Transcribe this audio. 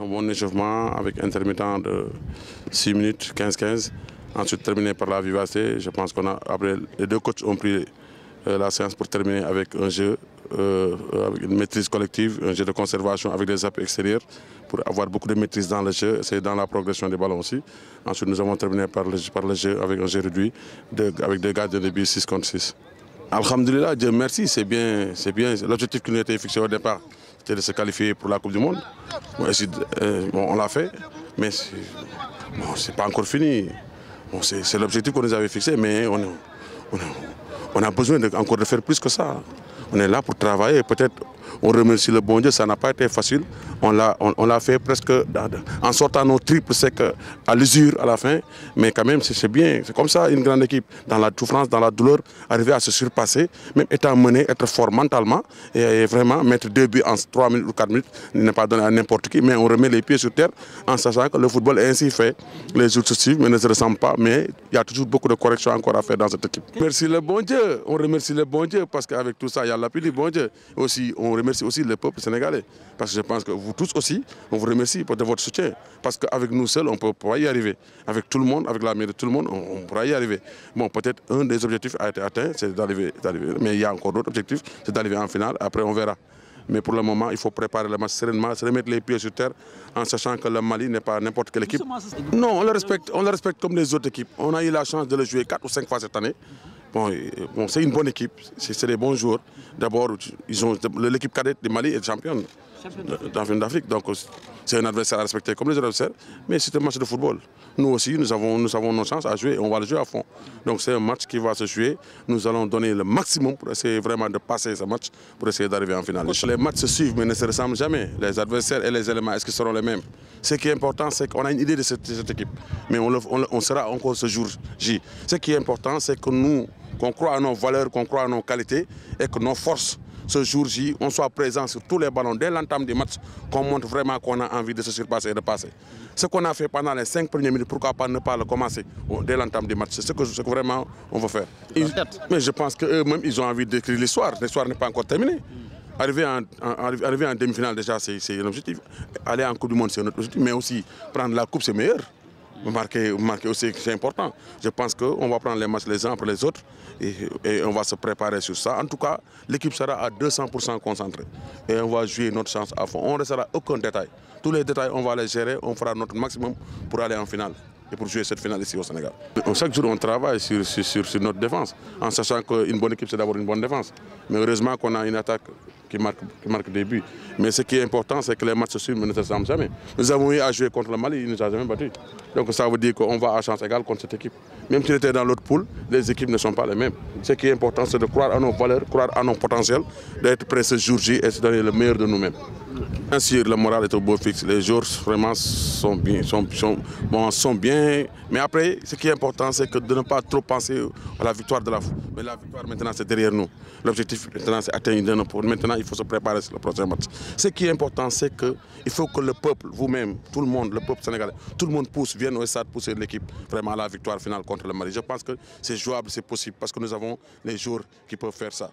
un bon échauffement avec intermittent de 6 minutes, 15-15. Ensuite terminé par la vivacité. Je pense qu'après les deux coachs ont pris la séance pour terminer avec un jeu, avec une maîtrise collective, un jeu de conservation avec des appuis extérieurs pour avoir beaucoup de maîtrise dans le jeu, c'est dans la progression des ballons aussi. Ensuite nous avons terminé par le jeu avec un jeu réduit, avec des gardiens de but 6 contre 6. Alhamdulillah, Dieu merci, c'est bien. L'objectif qui nous était fixé au départ, c'était de se qualifier pour la Coupe du Monde. On l'a fait, mais c'est pas encore fini. C'est l'objectif qu'on nous avait fixé, mais on a besoin encore de faire plus que ça. On est là pour travailler. Peut-être on remercie le bon Dieu, ça n'a pas été facile. On l'a fait presque en sortant nos triples secs à l'usure à la fin. Mais quand même, c'est bien. C'est comme ça, une grande équipe, dans la souffrance, dans la douleur, arriver à se surpasser, même étant mené, être fort mentalement et vraiment mettre 2 buts en 3 minutes ou 4 minutes, n'est pas donné à n'importe qui. Mais on remet les pieds sur terre en sachant que le football est ainsi fait. Les jours se suivent, mais ne se ressemblent pas. Mais il y a toujours beaucoup de corrections encore à faire dans cette équipe. Merci le bon Dieu. On remercie le bon Dieu parce qu'avec tout ça, il y a l'appui du bon Dieu. Aussi, on remercie aussi le peuple sénégalais. Parce que je pense que vous tous aussi, on vous remercie de votre soutien. Parce qu'avec nous seuls, on ne peut pas y arriver. Avec tout le monde, avec l'amour de tout le monde, on pourra y arriver. Bon, peut-être un des objectifs a été atteint, c'est d'arriver. Mais il y a encore d'autres objectifs, c'est d'arriver en finale. Après, on verra. Mais pour le moment, il faut préparer le match sereinement, se remettre les pieds sur terre en sachant que le Mali n'est pas n'importe quelle équipe. Non, on le respecte comme les autres équipes. On a eu la chance de le jouer 4 ou 5 fois cette année. Bon, c'est une bonne équipe, c'est des bons joueurs. D'abord, l'équipe cadette du Mali est championne d'Afrique. Donc c'est un adversaire à respecter comme les autres adversaires. Mais c'est un match de football. Nous aussi, nous avons nos chances à jouer et on va le jouer à fond. Donc c'est un match qui va se jouer. Nous allons donner le maximum pour essayer vraiment de passer ce match, pour essayer d'arriver en finale. Les matchs se suivent mais ne se ressemblent jamais. Les adversaires et les éléments, est-ce qu'ils seront les mêmes? Ce qui est important, c'est qu'on a une idée de cette équipe. Mais on sera encore ce jour J. Ce qui est important, c'est que nous, qu'on croit à nos valeurs, qu'on croit à nos qualités et que nos forces, ce jour J, on soit présents sur tous les ballons dès l'entame des matchs, qu'on montre vraiment qu'on a envie de se surpasser et de passer. Ce qu'on a fait pendant les 5 premières minutes, pourquoi pas ne pas le commencer dès l'entame des matchs? C'est ce que vraiment on veut faire. Mais je pense qu'eux-mêmes, ils ont envie d'écrire l'histoire. L'histoire n'est pas encore terminée. Arriver en demi-finale déjà, c'est un objectif. Aller en Coupe du Monde, c'est un autre objectif. Mais aussi prendre la Coupe, c'est meilleur. Marquer aussi, c'est important. Je pense qu'on va prendre les matchs les uns après les autres et on va se préparer sur ça. En tout cas, l'équipe sera à 200% concentrée et on va jouer notre chance à fond. On ne laissera aucun détail. Tous les détails, on va les gérer, on fera notre maximum pour aller en finale et pour jouer cette finale ici au Sénégal. Chaque jour, on travaille sur notre défense, en sachant qu'une bonne équipe, c'est d'abord une bonne défense. Mais heureusement qu'on a une attaque qui marque des buts. Mais ce qui est important, c'est que les matchs se suivent, mais ne se ressemblent jamais. Nous avons eu à jouer contre le Mali, il ne nous a jamais battus. Donc ça veut dire qu'on va à chance égale contre cette équipe. Même s'il était dans l'autre poule, les équipes ne sont pas les mêmes. Ce qui est important, c'est de croire à nos valeurs, croire à nos potentiels, d'être prêts ce jour J et se donner le meilleur de nous-mêmes. Bien sûr, le moral est au beau fixe. Les joueurs vraiment sont bien. Mais après, ce qui est important, c'est de ne pas trop penser à la victoire de la foule. Mais la victoire, maintenant, c'est derrière nous. L'objectif, maintenant, c'est atteindre. Maintenant, il faut se préparer sur le prochain match. Ce qui est important, c'est qu'il faut que le peuple, vous-même, tout le monde, le peuple sénégalais, tout le monde vienne au stade pousser l'équipe vraiment à la victoire finale contre le Mali. Je pense que c'est jouable, c'est possible, parce que nous avons les joueurs qui peuvent faire ça.